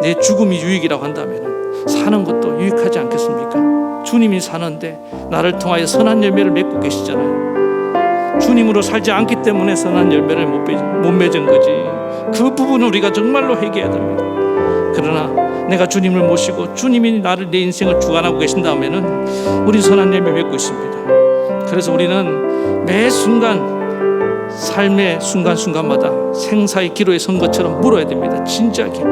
내 죽음이 유익이라고 한다면 사는 것도 유익하지 않겠습니까? 주님이 사는데 나를 통하여 선한 열매를 맺고 계시잖아요. 주님으로 살지 않기 때문에 선한 열매를 못 맺은 거지. 그 부분을 우리가 정말로 회개해야 됩니다. 그러나 내가 주님을 모시고 주님이 나를, 내 인생을 주관하고 계신다면은 우리 선한 열매 맺고 있습니다. 그래서 우리는 매 순간, 삶의 순간순간마다 생사의 기로에 선 것처럼 물어야 됩니다. 진지하게.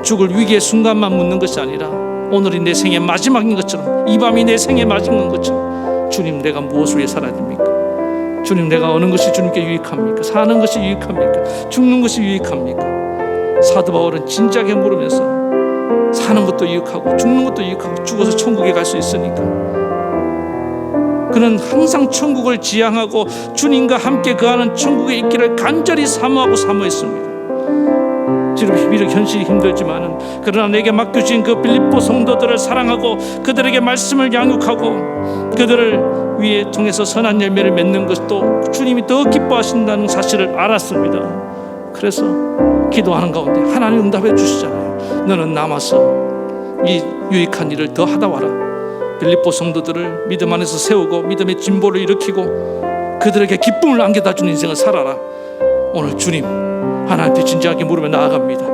죽을 위기의 순간만 묻는 것이 아니라 오늘이 내 생의 마지막인 것처럼, 이 밤이 내 생의 마지막인 것처럼, 주님, 내가 무엇을 위해 살아야 됩니까? 주님, 내가 어느 것이 주님께 유익합니까? 사는 것이 유익합니까? 죽는 것이 유익합니까? 사도 바울은 진지하게 물으면서 사는 것도 유익하고 죽는 것도 유익하고 죽어서 천국에 갈 수 있으니까 그는 항상 천국을 지향하고 주님과 함께 거하는 천국에 있기를 간절히 사모하고 사모했습니다. 지금 비록 현실이 힘들지만은 그러나 내게 맡겨진 그 빌립보 성도들을 사랑하고 그들에게 말씀을 양육하고 그들을 위해 통해서 선한 열매를 맺는 것도 주님이 더 기뻐하신다는 사실을 알았습니다. 그래서 기도하는 가운데 하나님 응답해 주시잖아요. 너는 남아서 이 유익한 일을 더 하다 와라. 빌립보 성도들을 믿음 안에서 세우고 믿음의 진보를 일으키고 그들에게 기쁨을 안겨다 주는 인생을 살아라. 오늘 주님 하나님께 진지하게 물으며 나아갑니다.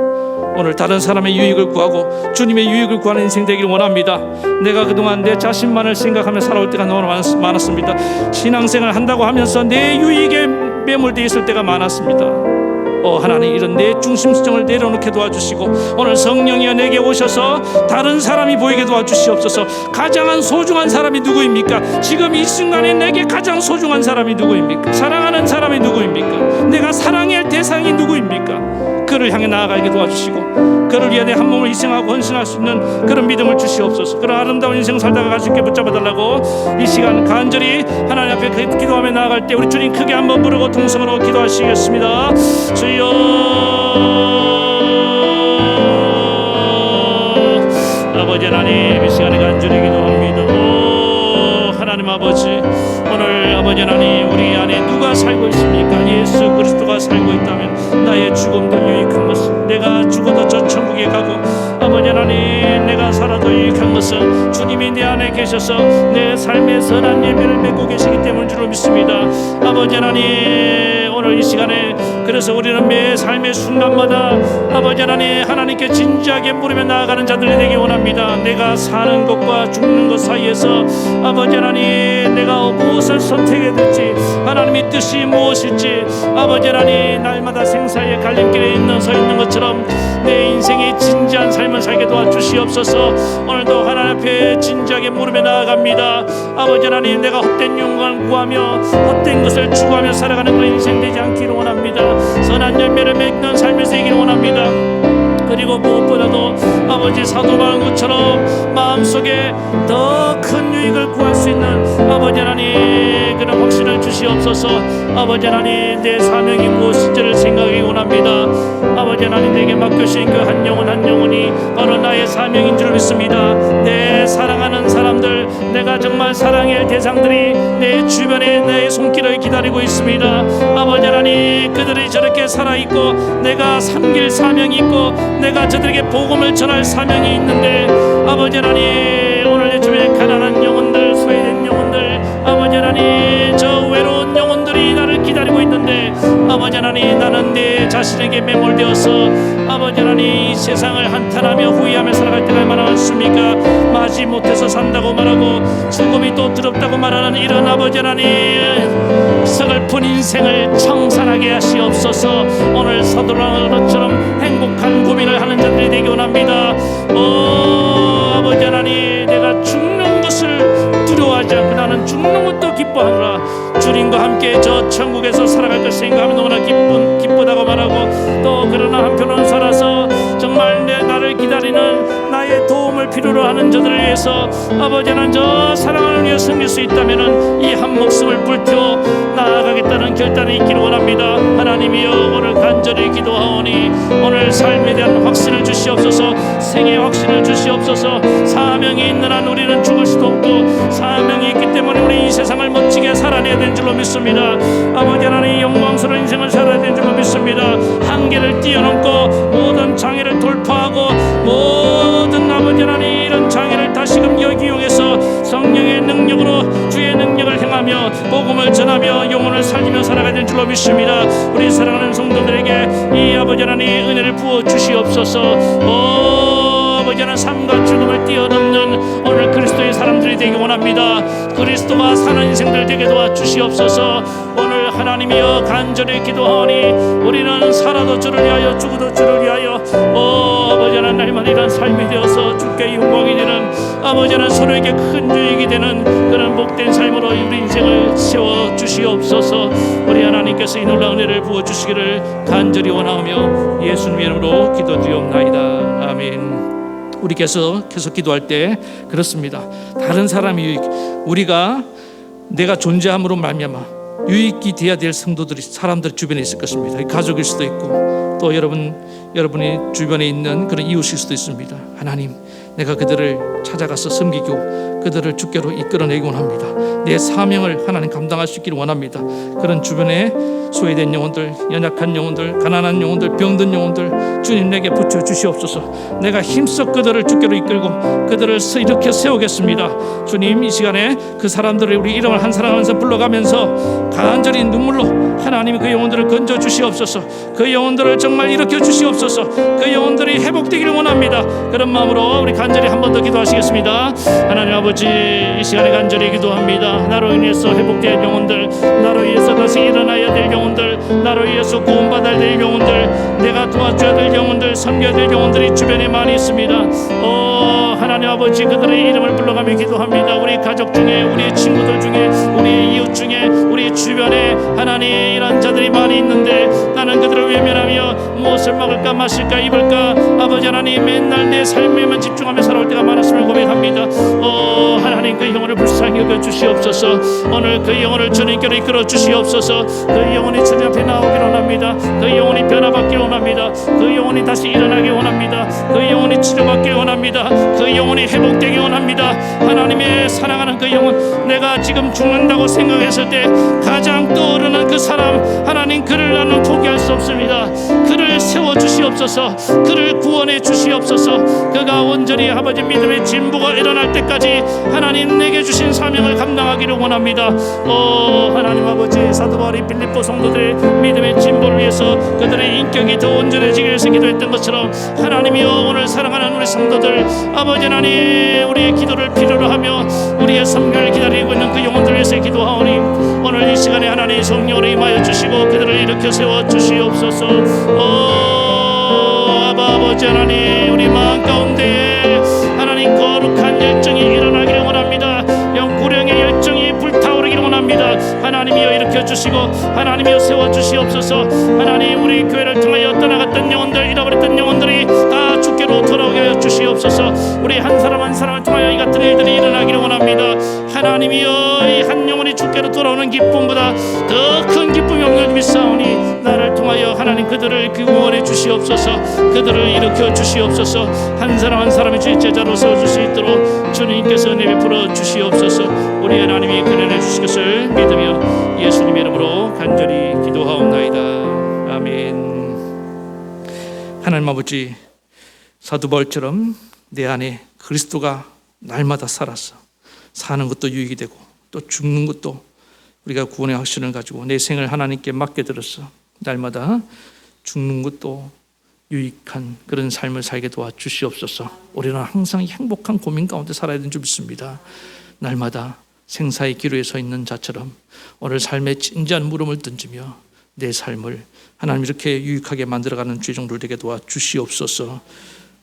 오늘 다른 사람의 유익을 구하고 주님의 유익을 구하는 인생 되기를 원합니다. 내가 그동안 내 자신만을 생각하며 살아올 때가 너무 많았습니다. 신앙생활을 한다고 하면서 내 유익에 매몰되어 있을 때가 많았습니다. 하나님, 이런 내 중심성을 내려놓게 도와주시고 오늘 성령이여 내게 오셔서 다른 사람이 보이게 도와주시옵소서. 가장 소중한 사람이 누구입니까? 지금 이 순간에 내게 가장 소중한 사람이 누구입니까? 사랑하는 사람이 누구입니까? 내가 사랑할 대상이 누구입니까? 그를 향해 나아가게 도와주시고 그를 위해 내 한 몸을 희생하고 헌신할 수 있는 그런 믿음을 주시옵소서. 그런 아름다운 인생 살다가 가실게 붙잡아달라고 이 시간 간절히 하나님 앞에 기도하며 나아갈 때 우리 주님 크게 한번 부르고 통성으로 기도하시겠습니다. 주여, 아버지 하나님, 이 시간에 간절히 기도합니다. 하나님 아버지, 오늘 아버지 하나님, 우리 안에 누가 살고 있습니까? 예수 그리스도가 살고 있다면 나의 죽음도 유익한 것은, 내가 죽어도 저 천국에 가고 아버지 하나님 내가 살아도 유익한 것은 주님이 내 안에 계셔서 내 삶의 선한 열매를 맺고 계시기 때문인 줄로 믿습니다. 아버지 하나님, 오늘 이 시간에 그래서 우리는 매 삶의 순간마다 아버지 하나님, 하나님께 진지하게 물으며 나아가는 자들이 되기 원합니다. 내가 사는 것과 죽는 것 사이에서 아버지 하나님, 내가 무엇을 선택해야 될지, 하나님의 뜻이 무엇일지, 아버지 하나님, 날마다 생사의 갈림길에 서 있는 것처럼 내 인생의 진지한 삶을 살게 도와주시옵소서. 오늘도 하나님 앞에 진지하게 물으며 나아갑니다. 아버지 하나님, 내가 헛된 영광을 구하며 헛된 것을 추구하며 살아가는 그런 인생 되지 않기를 원합니다. 선한 열매를 맺는 삶을 살기를 원합니다. 그리고 무엇보다도 아버지 사도 바울처럼 마음속에 더 큰 유익을 구할 수 있는 아버지 하나님 그런 확신을 주시옵소서. 아버지 하나님, 내 사명이 무엇인지를 생각하기 원합니다. 아버지 하나님, 내게 맡겨주신 그 한 영혼 한 영혼이 바로 나의 사명인 줄 믿습니다. 내 사랑하는 사람들, 내가 정말 사랑해야 할 대상들이 내 주변에 내 손길을 기다리고 있습니다. 아버지 하나님, 그들이 저렇게 살아있고 내가 섬길 사명이 있고 내가 저들에게 복음을 전할 사명이 있는데 아버지 하나님, 오늘 내 주변에 가난한 영혼들, 소외된 영혼들, 아버지 하나님, 저 외로운 영혼들이 나를 기다리고 있는데 아버지 하나님, 나는 내 자신에게 매몰되어서 아버지 하나님 이 세상을 한탄하며 후회하며 살아갈 때가 얼마나 많습니까? 마지 못해서 산다고 말하고 죽음이 또 두렵다고 말하는 이런 아버지 하나님 서글픈 인생을 청산하게 하시옵소서. 오늘 사도 바울처럼 행복한 고민을 하는 자들이 되기 원합니다. 아버지 하나님, 내가 죽는 것을 두려워하지 않고 나는 죽는 것도 기뻐하노라. 주님과 함께 저 천국에서 살아갈 것 생각하면 너무나 기쁘다고 말하고, 또 그러나 한편으로는 살아서 정말 나를 기다리는 나의 도움을 필요로 하는 저들을 위해서 아버지 하나님, 저 사랑하는 위해 섬길 수 있다면 이 한 목숨을 불태워 나아가겠다는 결단이 있기를 원합니다. 하나님이여, 오늘 간절히 기도하오니 오늘 삶에 대한 확신을 주시옵소서. 생의 확신을 주시옵소서. 사명이 있는 한 우리는 죽을 수도 없고 사명이 있기 때문에 우리 이 세상을 멋지게 살아내야 되는 줄로 믿습니다. 아버지 하나님, 영광스러운 인생을 살아야 되는 줄로 믿습니다. 한계를 뛰어넘고 모든 장애를 돌파하고 모든 아버지 하나님 이런 장애를 다시금 이용해서 성령 믿습니다. 우리 사랑하는 성도들에게 이 아버지 하나님 은혜를 부어 주시옵소서. 아버지 하나님 삶과 죽음을 뛰어넘는 오늘 그리스도의 사람들이 되기 원합니다. 그리스도가 사는 인생들 되게 도와주시옵소서. 오늘 하나님이여 간절히 기도하오니 우리는 살아도 주를 위하여 죽어도 주를 위하여 아버지 하나님 날마다 이런 삶이 되어서 주께 영광이 되는 아버지 하나님 서로에게 큰 유익이 되는 그런 복된 삶으로 우리 인생을 세워주시옵소서. 우리 하나님께서 이 놀라운 은혜를 부어주시기를 간절히 원하오며 예수님의 이름으로 기도드리옵나이다. 아멘. 우리께서 계속 기도할 때 그렇습니다. 다른 사람이 우리가 내가 존재함으로 말미암아 유익이 되어야 될 성도들이 사람들 주변에 있을 것입니다. 가족일 수도 있고 또 여러분이 주변에 있는 그런 이웃일 수도 있습니다. 하나님, 내가 그들을 찾아가서 섬기고 그들을 주께로 이끌어내기 원합니다. 내 사명을 하나님 감당할 수 있기를 원합니다. 그런 주변에 소외된 영혼들, 연약한 영혼들, 가난한 영혼들, 병든 영혼들 주님 내게 붙여주시옵소서. 내가 힘써 그들을 주께로 이끌고 그들을 일으켜 세우겠습니다. 주님, 이 시간에 그 사람들을 우리 이름을 한 사람 한 사람 불러가면서 간절히 눈물로 하나님이 그 영혼들을 건져주시옵소서. 그 영혼들을 정말 일으켜 주시옵소서. 그 영혼들이 회복되기를 원합니다. 그런 마음으로 우리 간절히 한 번 더 기도하시겠습니다. 하나님 아버지, 이 시간에 간절히 기도합니다. 나로 인해서 회복될 영혼들, 나로 인해서 다시 일어나야 될 영혼들, 나로 인해서 구원받아야 될 영혼들, 내가 도와줘야 될 영혼들, 섬겨야 될 영혼들이 주변에 많이 있습니다. 하나님 아버지, 그들의 이름을 불러가며 기도합니다. 우리 가족 중에, 우리 친구들 중에, 우리 이웃 중에, 우리 주변에 하나님 이런 자들이 많이 있는데 나는 그들을 외면하며 무엇을 먹을까 마실까 입을까 아버지 하나님 맨날 내 삶에만 집중하며 살아올 때가 많았음을 고백합니다. 하나님, 그 영혼을 불쌍히 여겨 주시옵소서. 오늘 그 영혼을 주님께로 이끌어 주시옵소서. 그 영혼이 주님 앞에 나오기를 원합니다. 그 영혼이 변화받기를 원합니다. 그 영혼이 다시 일어나기 원합니다. 그 영혼이 치료받기를 원합니다. 그 영혼이 회복되기 원합니다. 하나님의 사랑하는 그 영혼, 내가 지금 죽는다고 생각했을 때 가장 떠오르는 그 사람, 하나님, 그를 나는 포기할 수 없습니다. 그를 세워주시옵소서. 그를 구원해 주시옵소서. 그가 온전히 아버지 믿음의 진보가 일어날 때까지 하나님 내게 주신 사명을 감당하기를 원합니다. 하나님 아버지, 사도 바울이 빌립보 성도들의 믿음의 진보를 위해서 그들의 인격이 더 온전해지기 위해서 기도했던 것처럼 하나님이여, 오늘 사랑하는 우리 성도들 아버지 하나님, 우리의 기도를 필요로 하며 우리의 섬기를 기다리고 있는 그 영혼들 위해서 기도하오니 오늘 이 시간에 하나님 성령으로 임하여 주시고 그들을 일으켜 세워 주시옵소서. 아버지 하나님, 우리 마음 가운데 하나님 거룩한 열정이 일어나기를 원합니다. 영구령의 열정이 불타오르기를 원합니다. 하나님이여 일으켜 주시고 하나님이여 세워 주시옵소서. 하나님, 우리 교회를 통하여 떠나갔던 영혼들, 잃어버렸던 영혼들이 다 주께로 돌아오게 하여 주시옵소서. 우리 한 사람 한 사람을 통하여 이 같은 일들이 일어나기를 원합니다. 하나님이여, 이 한 영혼이 주께로 돌아오는 기쁨보다 더 큰 기쁨이 없는 줄 믿사오니 나를 통하여 하나님 그들을 구원해 주시옵소서. 그들을 일으켜 주시옵소서. 한 사람 한 사람이 주의 제자로 세워줄 수 있도록 주님께서 내베풀어 주시옵소서. 우리 하나님이 그려내 주실 것을 믿으며 예수님의 이름으로 간절히 기도하옵나이다. 아멘. 하나님 아버지, 사도 바울처럼 내 안에 그리스도가 날마다 살아서 사는 것도 유익이 되고 또 죽는 것도 우리가 구원의 확신을 가지고 내 생을 하나님께 맡게 들었어. 날마다 죽는 것도 유익한 그런 삶을 살게 도와주시옵소서. 우리는 항상 행복한 고민 가운데 살아야 되는 줄 믿습니다. 날마다 생사의 기로에 서 있는 자처럼 오늘 삶에 진지한 물음을 던지며 내 삶을 하나님 이렇게 유익하게 만들어가는 죄종들 되게 도와주시옵소서.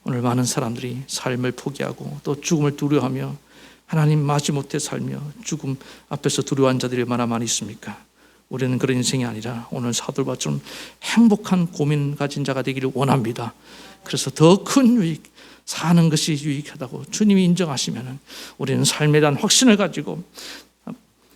오늘 많은 사람들이 삶을 포기하고 또 죽음을 두려워하며 하나님 마지못해 살며 죽음 앞에서 두려워한 자들이 얼마나 많이 있습니까? 우리는 그런 인생이 아니라 오늘 사도바처럼 행복한 고민 가진 자가 되기를 원합니다. 그래서 더 큰 유익, 사는 것이 유익하다고 주님이 인정하시면 우리는 삶에 대한 확신을 가지고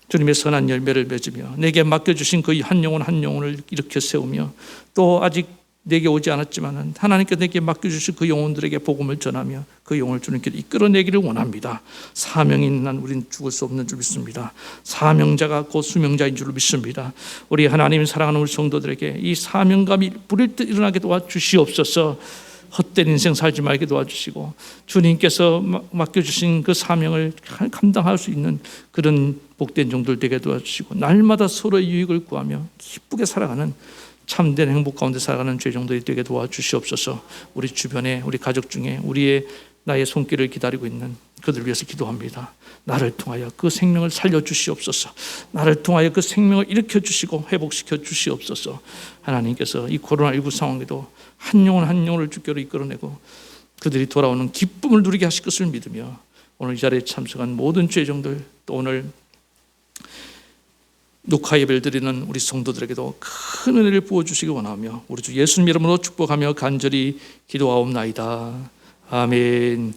주님의 선한 열매를 맺으며 내게 맡겨주신 그 한 영혼 한 영혼을 일으켜 세우며 또 아직 내게 오지 않았지만 하나님께 내게 맡겨주신 그 영혼들에게 복음을 전하며 그 영혼을 주님께 이끌어내기를 원합니다. 사명이 있는 한 우리는 죽을 수 없는 줄 믿습니다. 사명자가 곧 수명자인 줄 믿습니다. 우리 하나님 사랑하는 우리 성도들에게 이 사명감이 불일 듯 일어나게 도와주시옵소서. 헛된 인생 살지 말게 도와주시고 주님께서 맡겨주신 그 사명을 감당할 수 있는 그런 복된 종들 되게 도와주시고 날마다 서로의 유익을 구하며 기쁘게 살아가는 참된 행복 가운데 살아가는 죄종들이 되게 도와주시옵소서. 우리 주변에 우리 가족 중에 나의 손길을 기다리고 있는 그들을 위해서 기도합니다. 나를 통하여 그 생명을 살려주시옵소서. 나를 통하여 그 생명을 일으켜주시고 회복시켜 주시옵소서. 하나님께서 이 코로나19 상황에도 한 영혼 한 영혼을 주께로 이끌어내고 그들이 돌아오는 기쁨을 누리게 하실 것을 믿으며 오늘 이 자리에 참석한 모든 죄종들, 또 오늘 녹화 예배를 드리는 우리 성도들에게도 큰 은혜를 부어주시기 원하며 우리 주 예수님 이름으로 축복하며 간절히 기도하옵나이다. 아멘.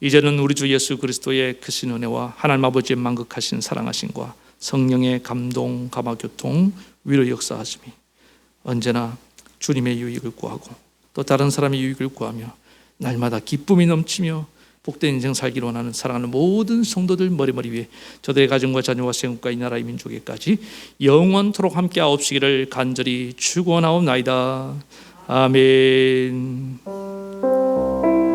이제는 우리 주 예수 그리스도의 크신 은혜와 하나님 아버지의 만극하신 사랑하심과 성령의 감동, 감화교통, 위로 역사하심이 언제나 주님의 유익을 구하고 또 다른 사람의 유익을 구하며 날마다 기쁨이 넘치며 복된 인생 살기를 원하는 사랑하는 모든 성도들 머리머리 위에 저들의 가정과 자녀와 생업과 이 나라의 민족에까지 영원토록 함께 하옵시기를 간절히 축원하옵나이다. 아멘.